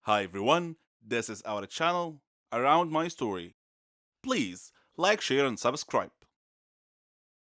Hi everyone, this is our channel Around My Story. Please like, share and subscribe.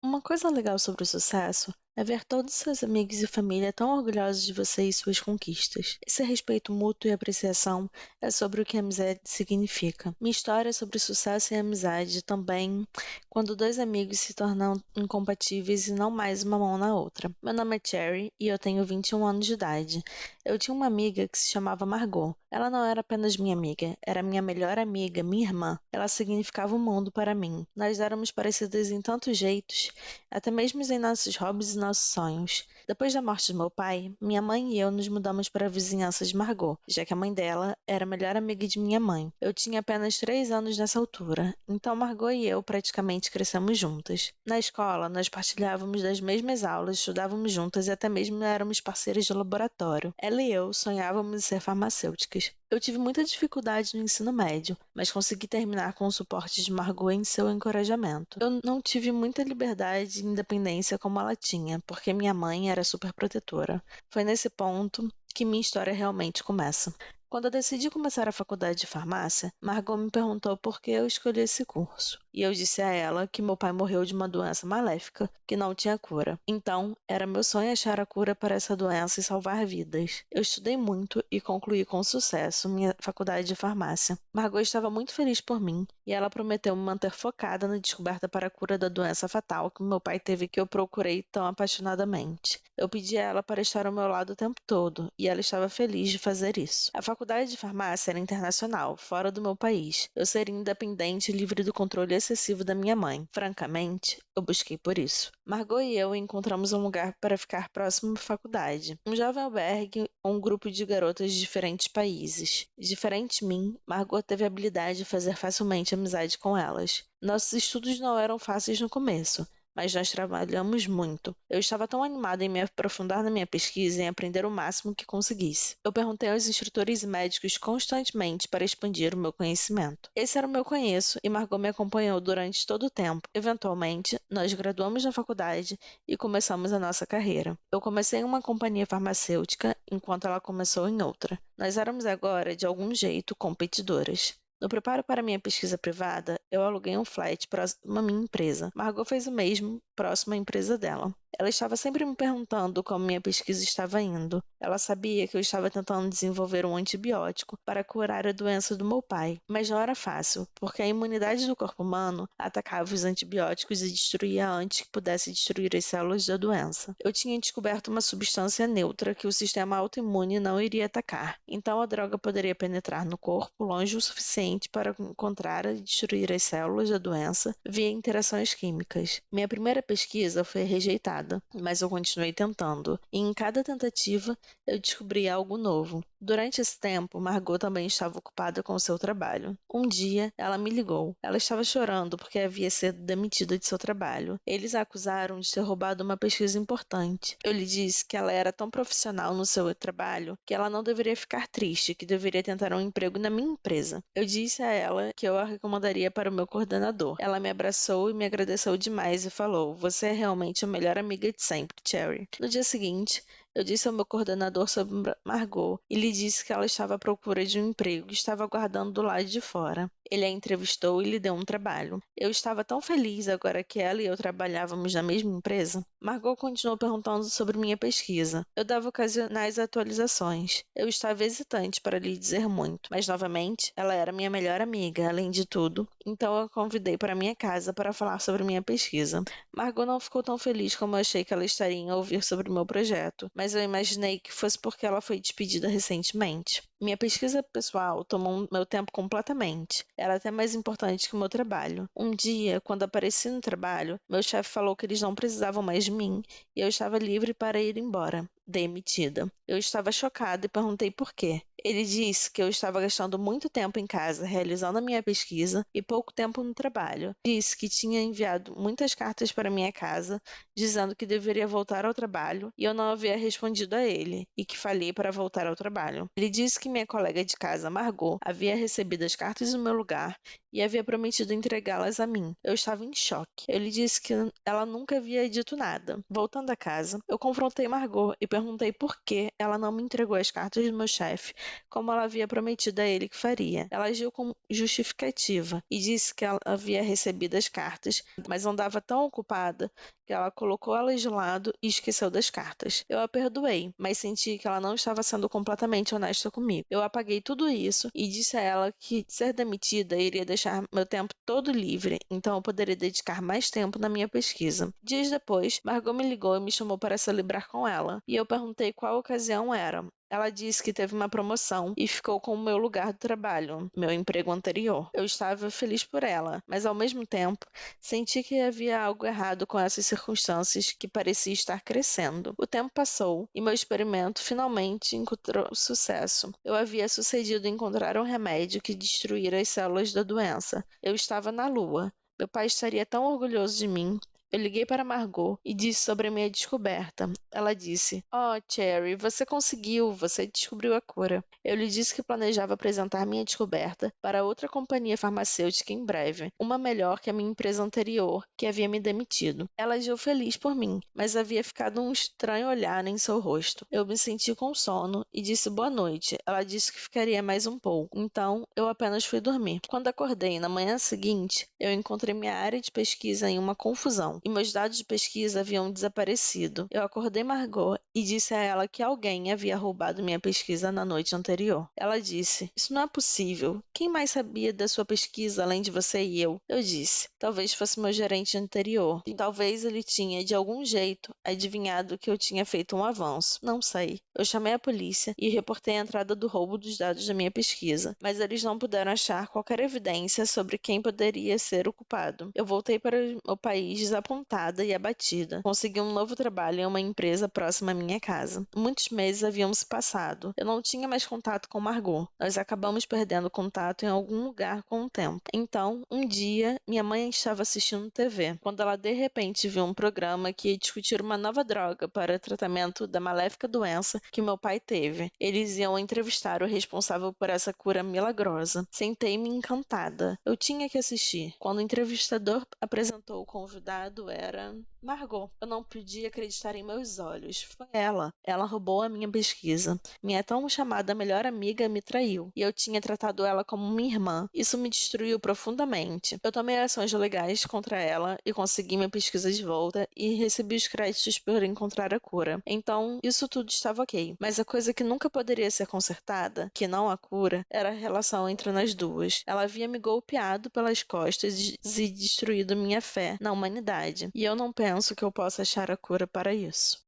Uma coisa legal sobre o sucesso é ver todos seus amigos e família tão orgulhosos de você e suas conquistas. Esse respeito mútuo e apreciação é sobre o que a amizade significa. Minha história é sobre sucesso e amizade também, quando dois amigos se tornam incompatíveis e não mais uma mão na outra. Meu nome é Cherry e eu tenho 21 anos de idade. Eu tinha uma amiga que se chamava Margot. Ela não era apenas minha amiga, era minha melhor amiga, minha irmã. Ela significava o mundo para mim. Nós éramos parecidas em tantos jeitos, até mesmo em nossos hobbies e nossos sonhos. Depois da morte de meu pai, minha mãe e eu nos mudamos para a vizinhança de Margot, já que a mãe dela era a melhor amiga de minha mãe. Eu tinha apenas 3 anos nessa altura, então Margot e eu praticamente crescemos juntas. Na escola, nós partilhávamos das mesmas aulas, estudávamos juntas e até mesmo éramos parceiras de laboratório. Ela e eu sonhávamos em ser farmacêuticas. Eu tive muita dificuldade no ensino médio, mas consegui terminar com o suporte de Margot em seu encorajamento. Eu não tive muita liberdade e independência como ela tinha, porque minha mãe era super protetora. Foi nesse ponto que minha história realmente começa. Quando eu decidi começar a faculdade de farmácia, Margot me perguntou por que eu escolhi esse curso. E eu disse a ela que meu pai morreu de uma doença maléfica que não tinha cura. Então, era meu sonho achar a cura para essa doença e salvar vidas. Eu estudei muito e concluí com sucesso minha faculdade de farmácia. Margot estava muito feliz por mim e ela prometeu me manter focada na descoberta para a cura da doença fatal que meu pai teve que eu procurei tão apaixonadamente. Eu pedi a ela para estar ao meu lado o tempo todo e ela estava feliz de fazer isso. A faculdade de farmácia era internacional, fora do meu país. Eu seria independente e livre do controle excessivo da minha mãe. Francamente, eu busquei por isso. Margot e eu encontramos um lugar para ficar próximo à faculdade. Um jovem albergue ou um grupo de garotas de diferentes países. Diferente de mim, Margot teve a habilidade de fazer facilmente amizade com elas. Nossos estudos não eram fáceis no começo, mas nós trabalhamos muito. Eu estava tão animada em me aprofundar na minha pesquisa e em aprender o máximo que conseguisse. Eu perguntei aos instrutores e médicos constantemente para expandir o meu conhecimento. Esse era o meu conheço e Margot me acompanhou durante todo o tempo. Eventualmente, nós graduamos na faculdade e começamos a nossa carreira. Eu comecei em uma companhia farmacêutica enquanto ela começou em outra. Nós éramos agora, de algum jeito, competidoras. No preparo para minha pesquisa privada, eu aluguei um flat próximo à minha empresa. Margot fez o mesmo, próximo à empresa dela. Ela estava sempre me perguntando como minha pesquisa estava indo. Ela sabia que eu estava tentando desenvolver um antibiótico para curar a doença do meu pai, mas não era fácil, porque a imunidade do corpo humano atacava os antibióticos e destruía antes que pudesse destruir as células da doença. Eu tinha descoberto uma substância neutra que o sistema autoimune não iria atacar, então a droga poderia penetrar no corpo longe o suficiente para encontrar e destruir as células da doença via interações químicas. Minha primeira pesquisa foi rejeitada, mas eu continuei tentando, e em cada tentativa eu descobri algo novo. Durante esse tempo, Margot também estava ocupada com seu trabalho. Um dia, ela me ligou. Ela estava chorando porque havia sido demitida de seu trabalho. Eles a acusaram de ter roubado uma pesquisa importante. Eu lhe disse que ela era tão profissional no seu trabalho que ela não deveria ficar triste, que deveria tentar um emprego na minha empresa. Eu disse a ela que eu a recomendaria para o meu coordenador. Ela me abraçou e me agradeceu demais e falou: "Você é realmente a melhor amiga de sempre, Cherry." No dia seguinte, eu disse ao meu coordenador sobre Margot e lhe disse que ela estava à procura de um emprego e estava aguardando do lado de fora. Ele a entrevistou e lhe deu um trabalho. Eu estava tão feliz agora que ela e eu trabalhávamos na mesma empresa. Margot continuou perguntando sobre minha pesquisa. Eu dava ocasionais atualizações. Eu estava hesitante para lhe dizer muito, mas novamente, ela era minha melhor amiga, além de tudo, então eu a convidei para minha casa para falar sobre minha pesquisa. Margot não ficou tão feliz como eu achei que ela estaria em ouvir sobre o meu projeto, mas eu imaginei que fosse porque ela foi despedida recentemente. Minha pesquisa pessoal tomou meu tempo completamente. Era até mais importante que o meu trabalho. Um dia, quando apareci no trabalho, meu chefe falou que eles não precisavam mais de mim e eu estava livre para ir embora. Demitida. Eu estava chocada e perguntei por quê. Ele disse que eu estava gastando muito tempo em casa realizando a minha pesquisa e pouco tempo no trabalho. Disse que tinha enviado muitas cartas para minha casa dizendo que deveria voltar ao trabalho e eu não havia respondido a ele e que falhei para voltar ao trabalho. Ele disse que minha colega de casa, Margot, havia recebido as cartas no meu lugar e havia prometido entregá-las a mim. Eu estava em choque. Eu lhe disse que ela nunca havia dito nada. Voltando a casa, eu confrontei Margot e perguntei por que ela não me entregou as cartas do meu chefe, como ela havia prometido a ele que faria. Ela agiu com justificativa e disse que ela havia recebido as cartas, mas andava tão ocupada que ela colocou elas de lado e esqueceu das cartas. Eu a perdoei, mas senti que ela não estava sendo completamente honesta comigo. Eu apaguei tudo isso e disse a ela que ser demitida iria deixar meu tempo todo livre, então eu poderia dedicar mais tempo na minha pesquisa. Dias depois, Margot me ligou e me chamou para celebrar com ela, e eu perguntei qual ocasião era. Ela disse que teve uma promoção e ficou com o meu lugar de trabalho, meu emprego anterior. Eu estava feliz por ela, mas ao mesmo tempo senti que havia algo errado com essas circunstâncias que parecia estar crescendo. O tempo passou e meu experimento finalmente encontrou sucesso. Eu havia sucedido em encontrar um remédio que destruíra as células da doença. Eu estava na Lua. Meu pai estaria tão orgulhoso de mim. Eu liguei para Margot e disse sobre a minha descoberta. Ela disse: "Oh, Cherry, você conseguiu, você descobriu a cura." Eu lhe disse que planejava apresentar minha descoberta para outra companhia farmacêutica em breve, uma melhor que a minha empresa anterior, que havia me demitido. Ela agiu feliz por mim, mas havia ficado um estranho olhar em seu rosto. Eu me senti com sono e disse boa noite. Ela disse que ficaria mais um pouco, então eu apenas fui dormir. Quando acordei na manhã seguinte, eu encontrei minha área de pesquisa em uma confusão e meus dados de pesquisa haviam desaparecido. Eu acordei Margot e disse a ela que alguém havia roubado minha pesquisa na noite anterior. Ela disse: "Isso não é possível. Quem mais sabia da sua pesquisa além de você e eu?" Eu disse: "Talvez fosse meu gerente anterior. E talvez ele tinha, de algum jeito, adivinhado que eu tinha feito um avanço. Não sei." Eu chamei a polícia e reportei a entrada do roubo dos dados da minha pesquisa, mas eles não puderam achar qualquer evidência sobre quem poderia ser o culpado. Eu voltei para o país desapontada e abatida. Consegui um novo trabalho em uma empresa próxima à minha casa. Muitos meses haviam se passado. Eu não tinha mais contato com Margot. Nós acabamos perdendo contato em algum lugar com o tempo. Então, um dia, minha mãe estava assistindo TV, quando ela de repente viu um programa que ia discutir uma nova droga para tratamento da maléfica doença que meu pai teve. Eles iam entrevistar o responsável por essa cura milagrosa. Sentei-me encantada. Eu tinha que assistir. Quando o entrevistador apresentou o convidado, era Margot. Eu não podia acreditar em meus olhos. Foi ela. Ela roubou a minha pesquisa. Minha tão chamada melhor amiga me traiu. E eu tinha tratado ela como minha irmã. Isso me destruiu profundamente. Eu tomei ações legais contra ela e consegui minha pesquisa de volta e recebi os créditos por encontrar a cura. Então, isso tudo estava ok. Mas a coisa que nunca poderia ser consertada, que não a cura, era a relação entre nós duas. Ela havia me golpeado pelas costas e destruído minha fé na humanidade. E eu não penso que eu possa achar a cura para isso.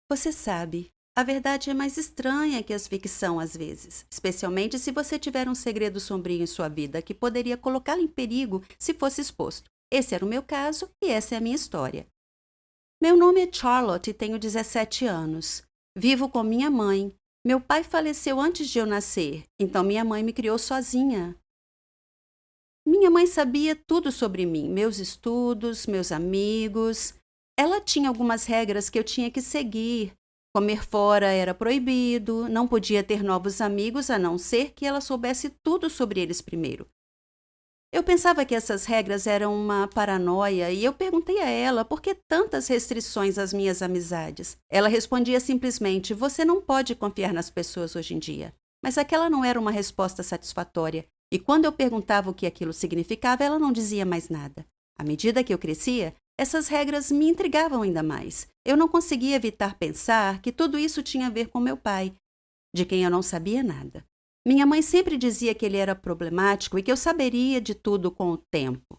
Você sabe, a verdade é mais estranha que a ficção às vezes, especialmente se você tiver um segredo sombrio em sua vida que poderia colocá-lo em perigo se fosse exposto. Esse era o meu caso e essa é a minha história. Meu nome é Charlotte e tenho 17 anos. Vivo com minha mãe. Meu pai faleceu antes de eu nascer, então minha mãe me criou sozinha. Minha mãe sabia tudo sobre mim, meus estudos, meus amigos. Ela tinha algumas regras que eu tinha que seguir. Comer fora era proibido, não podia ter novos amigos a não ser que ela soubesse tudo sobre eles primeiro. Eu pensava que essas regras eram uma paranoia e eu perguntei a ela por que tantas restrições às minhas amizades. Ela respondia simplesmente: "Você não pode confiar nas pessoas hoje em dia." Mas aquela não era uma resposta satisfatória. E quando eu perguntava o que aquilo significava, ela não dizia mais nada. À medida que eu crescia, essas regras me intrigavam ainda mais. Eu não conseguia evitar pensar que tudo isso tinha a ver com meu pai, de quem eu não sabia nada. Minha mãe sempre dizia que ele era problemático e que eu saberia de tudo com o tempo.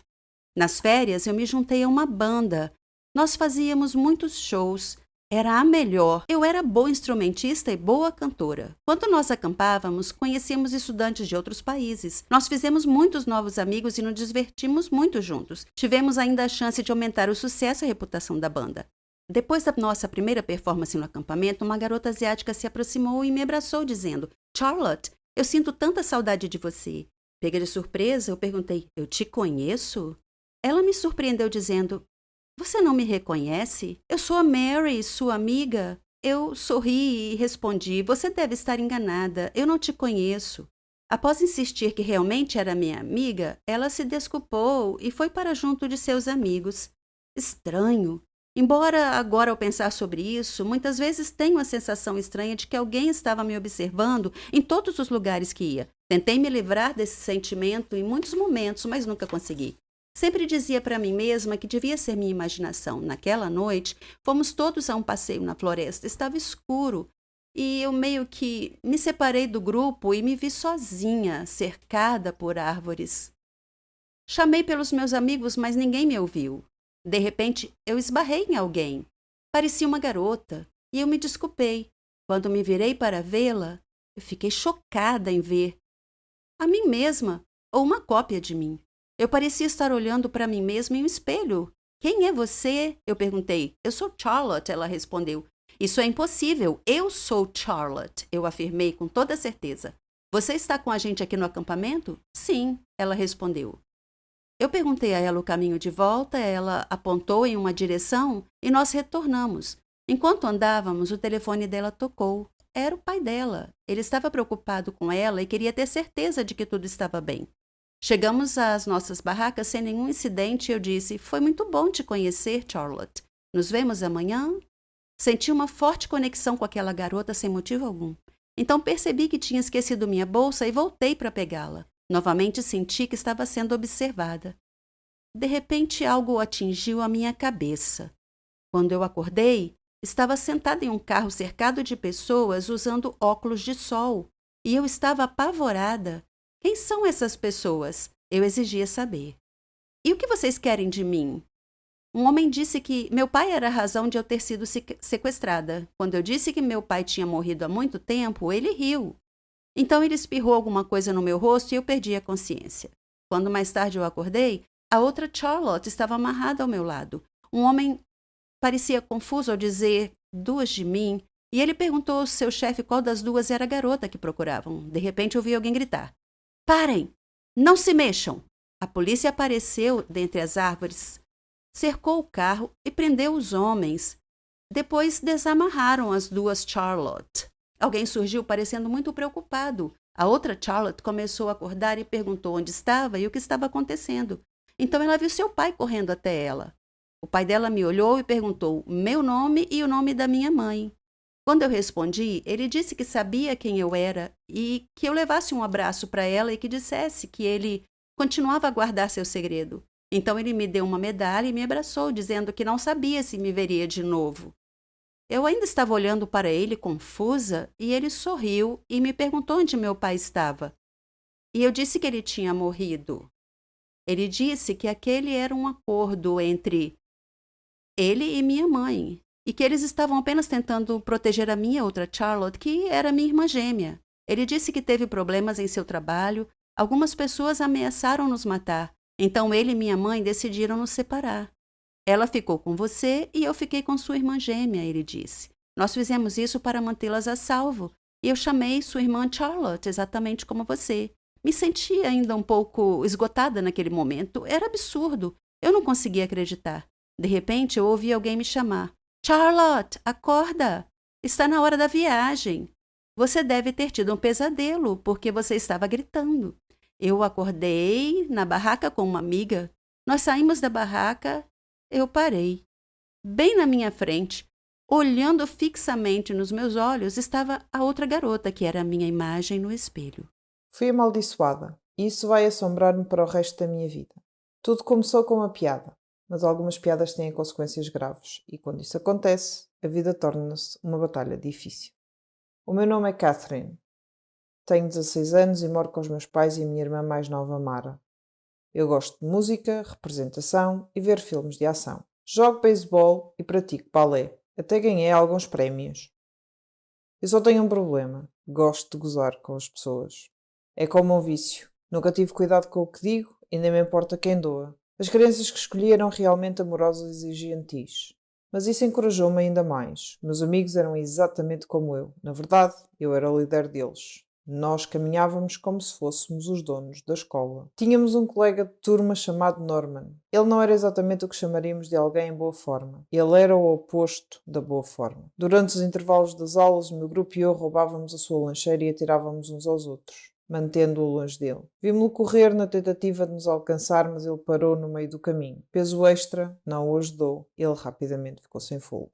Nas férias, eu me juntei a uma banda. Nós fazíamos muitos shows. Era a melhor. Eu era boa instrumentista e boa cantora. Quando nós acampávamos, conhecíamos estudantes de outros países. Nós fizemos muitos novos amigos e nos divertimos muito juntos. Tivemos ainda a chance de aumentar o sucesso e a reputação da banda. Depois da nossa primeira performance no acampamento, uma garota asiática se aproximou e me abraçou, dizendo: "Charlotte, eu sinto tanta saudade de você." Pega de surpresa, eu perguntei: "Eu te conheço?" Ela me surpreendeu dizendo: "Você não me reconhece? Eu sou a Mary, sua amiga." Eu sorri e respondi: Você deve estar enganada, eu não te conheço. Após insistir que realmente era minha amiga, ela se desculpou e foi para junto de seus amigos. Estranho. Embora agora, ao pensar sobre isso, muitas vezes tenho a sensação estranha de que alguém estava me observando em todos os lugares que ia. Tentei me livrar desse sentimento em muitos momentos, mas nunca consegui. Sempre dizia para mim mesma que devia ser minha imaginação. Naquela noite, fomos todos a um passeio na floresta. Estava escuro e eu meio que me separei do grupo e me vi sozinha, cercada por árvores. Chamei pelos meus amigos, mas ninguém me ouviu. De repente, eu esbarrei em alguém. Parecia uma garota e eu me desculpei. Quando me virei para vê-la, eu fiquei chocada em ver a mim mesma, ou uma cópia de mim. Eu parecia estar olhando para mim mesma em um espelho. Quem é você? Eu perguntei. Eu sou Charlotte, ela respondeu. Isso é impossível. Eu sou Charlotte, eu afirmei com toda certeza. Você está com a gente aqui no acampamento? Sim, ela respondeu. Eu perguntei a ela o caminho de volta, ela apontou em uma direção e nós retornamos. Enquanto andávamos, o telefone dela tocou. Era o pai dela. Ele estava preocupado com ela e queria ter certeza de que tudo estava bem. Chegamos às nossas barracas sem nenhum incidente e eu disse: Foi muito bom te conhecer, Charlotte. Nos vemos amanhã? Senti uma forte conexão com aquela garota sem motivo algum. Então percebi que tinha esquecido minha bolsa e voltei para pegá-la. Novamente senti que estava sendo observada. De repente, algo atingiu a minha cabeça. Quando eu acordei, estava sentada em um carro cercado de pessoas usando óculos de sol. E eu estava apavorada. Quem são essas pessoas? Eu exigia saber. E o que vocês querem de mim? Um homem disse que meu pai era a razão de eu ter sido sequestrada. Quando eu disse que meu pai tinha morrido há muito tempo, ele riu. Então ele espirrou alguma coisa no meu rosto e eu perdi a consciência. Quando mais tarde eu acordei, a outra Charlotte estava amarrada ao meu lado. Um homem parecia confuso ao dizer duas de mim, e ele perguntou ao seu chefe qual das duas era a garota que procuravam. De repente ouvi alguém gritar: Parem! Não se mexam! A polícia apareceu dentre as árvores, cercou o carro e prendeu os homens. Depois desamarraram as duas Charlotte. Alguém surgiu parecendo muito preocupado. A outra Charlotte começou a acordar e perguntou onde estava e o que estava acontecendo. Então ela viu seu pai correndo até ela. O pai dela me olhou e perguntou meu nome e o nome da minha mãe. Quando eu respondi, ele disse que sabia quem eu era e que eu levasse um abraço para ela e que dissesse que ele continuava a guardar seu segredo. Então ele me deu uma medalha e me abraçou, dizendo que não sabia se me veria de novo. Eu ainda estava olhando para ele confusa e ele sorriu e me perguntou onde meu pai estava. E eu disse que ele tinha morrido. Ele disse que aquele era um acordo entre ele e minha mãe e que eles estavam apenas tentando proteger a minha outra Charlotte, que era minha irmã gêmea. Ele disse que teve problemas em seu trabalho, algumas pessoas ameaçaram nos matar, então ele e minha mãe decidiram nos separar. Ela ficou com você e eu fiquei com sua irmã gêmea, ele disse. Nós fizemos isso para mantê-las a salvo e eu chamei sua irmã Charlotte exatamente como você. Me senti ainda um pouco esgotada naquele momento. Era absurdo. Eu não conseguia acreditar. De repente, eu ouvi alguém me chamar. Charlotte, acorda! Está na hora da viagem. Você deve ter tido um pesadelo porque você estava gritando. Eu acordei na barraca com uma amiga. Nós saímos da barraca. Eu parei. Bem na minha frente, olhando fixamente nos meus olhos, estava a outra garota, que era a minha imagem no espelho. Fui amaldiçoada, e isso vai assombrar-me para o resto da minha vida. Tudo começou com uma piada, mas algumas piadas têm consequências graves, e quando isso acontece, a vida torna-se uma batalha difícil. O meu nome é Catherine. Tenho 16 anos e moro com os meus pais e a minha irmã mais nova, Mara. Eu gosto de música, representação e ver filmes de ação. Jogo beisebol e pratico balé. Até ganhei alguns prémios. Eu só tenho um problema. Gosto de gozar com as pessoas. É como um vício. Nunca tive cuidado com o que digo e nem me importa quem doa. As crianças que escolhi eram realmente amorosas e gentis. Mas isso encorajou-me ainda mais. Meus amigos eram exatamente como eu. Na verdade, eu era o líder deles. Nós caminhávamos como se fôssemos os donos da escola. Tínhamos um colega de turma chamado Norman. Ele não era exatamente o que chamaríamos de alguém em boa forma. Ele era o oposto da boa forma. Durante os intervalos das aulas, o meu grupo e eu roubávamos a sua lancheira e atirávamos uns aos outros, mantendo-o longe dele. Vimos-lo correr na tentativa de nos alcançar, mas ele parou no meio do caminho. Peso extra não o ajudou. Ele rapidamente ficou sem fogo.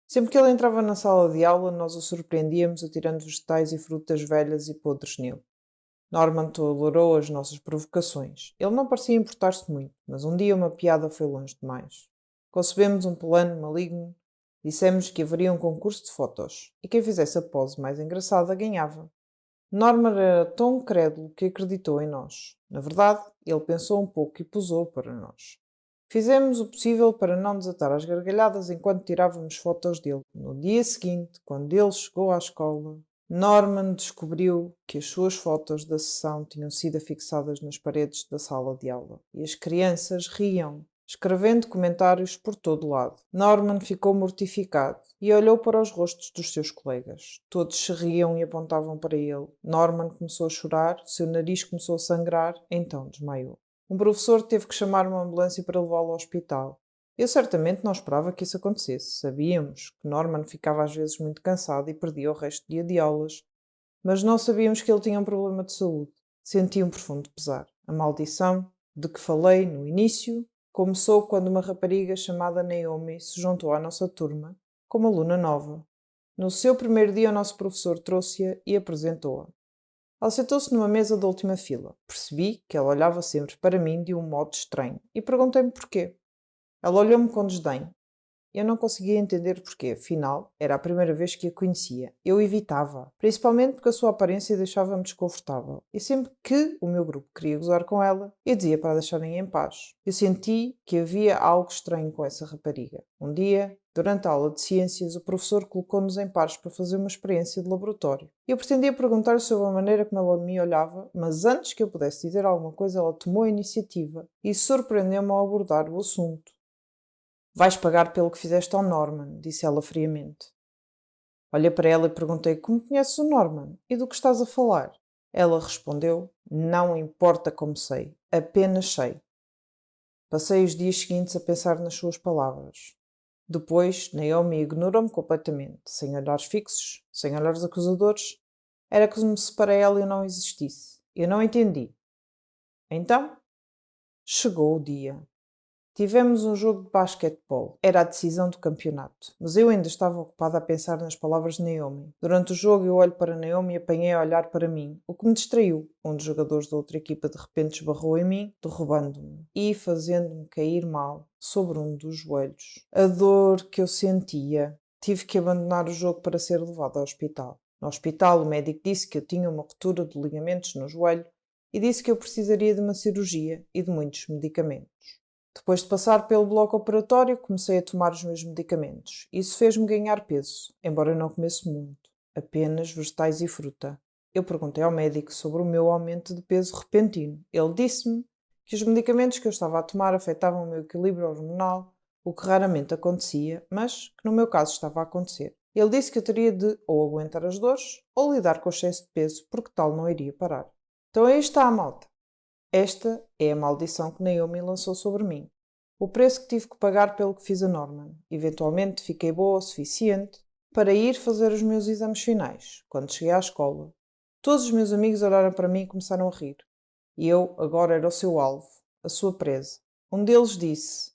Sempre que ele entrava na sala de aula, nós o surpreendíamos atirando vegetais e frutas velhas e podres nele. Norman tolerou as nossas provocações. Ele não parecia importar-se muito, mas um dia uma piada foi longe demais. Concebemos um plano maligno. Dissemos que haveria um concurso de fotos, e quem fizesse a pose mais engraçada ganhava. Norman era tão crédulo que acreditou em nós. Na verdade, ele pensou um pouco e posou para nós. Fizemos o possível para não desatar as gargalhadas enquanto tirávamos fotos dele. No dia seguinte, quando ele chegou à escola, Norman descobriu que as suas fotos da sessão tinham sido afixadas nas paredes da sala de aula e as crianças riam, escrevendo comentários por todo lado. Norman ficou mortificado e olhou para os rostos dos seus colegas. Todos se riam e apontavam para ele. Norman começou a chorar, seu nariz começou a sangrar, então desmaiou. Um professor teve que chamar uma ambulância para levá-lo ao hospital. Eu certamente não esperava que isso acontecesse. Sabíamos que Norman ficava às vezes muito cansado e perdia o resto do dia de aulas, mas não sabíamos que ele tinha um problema de saúde. Senti um profundo pesar. A maldição de que falei no início começou quando uma rapariga chamada Naomi se juntou à nossa turma como aluna nova. No seu primeiro dia, o nosso professor trouxe-a e apresentou-a. Ela sentou-se numa mesa da última fila. Percebi que ela olhava sempre para mim de um modo estranho e perguntei-me porquê. Ela olhou-me com desdém. Eu não conseguia entender porquê, afinal, era a primeira vez que a conhecia. Eu evitava, principalmente porque a sua aparência deixava-me desconfortável. E sempre que o meu grupo queria gozar com ela, eu dizia para a deixarem em paz. Eu senti que havia algo estranho com essa rapariga. Um dia, durante a aula de ciências, o professor colocou-nos em pares para fazer uma experiência de laboratório. Eu pretendia perguntar sobre a maneira como ela me olhava, mas antes que eu pudesse dizer alguma coisa, ela tomou a iniciativa e surpreendeu-me ao abordar o assunto. Vais pagar pelo que fizeste ao Norman, disse ela friamente. Olhei para ela e perguntei como conheces o Norman e do que estás a falar. Ela respondeu, não importa como sei, apenas sei. Passei os dias seguintes a pensar nas suas palavras. Depois, Naomi ignorou-me completamente, sem olhares fixos, sem olhares acusadores. Era como se para ela eu não existisse. Eu não entendi. Então, chegou o dia. Tivemos um jogo de basquetebol. Era a decisão do campeonato. Mas eu ainda estava ocupada a pensar nas palavras de Naomi. Durante o jogo eu olho para Naomi e apanhei a olhar para mim, o que me distraiu. Um dos jogadores da outra equipa de repente esbarrou em mim, derrubando-me e fazendo-me cair mal sobre um dos joelhos. A dor que eu sentia. Tive que abandonar o jogo para ser levado ao hospital. No hospital, o médico disse que eu tinha uma ruptura de ligamentos no joelho e disse que eu precisaria de uma cirurgia e de muitos medicamentos. Depois de passar pelo bloco operatório, comecei a tomar os meus medicamentos. Isso fez-me ganhar peso, embora eu não comesse muito, apenas vegetais e fruta. Eu perguntei ao médico sobre o meu aumento de peso repentino. Ele disse-me que os medicamentos que eu estava a tomar afetavam o meu equilíbrio hormonal, o que raramente acontecia, mas que no meu caso estava a acontecer. Ele disse que eu teria de ou aguentar as dores ou lidar com o excesso de peso, porque tal não iria parar. Então aí está a malta. Esta é a maldição que Naomi lançou sobre mim. O preço que tive que pagar pelo que fiz a Norman. Eventualmente fiquei boa o suficiente para ir fazer os meus exames finais. Quando cheguei à escola, todos os meus amigos olharam para mim e começaram a rir. E eu agora era o seu alvo, a sua presa. Um deles disse,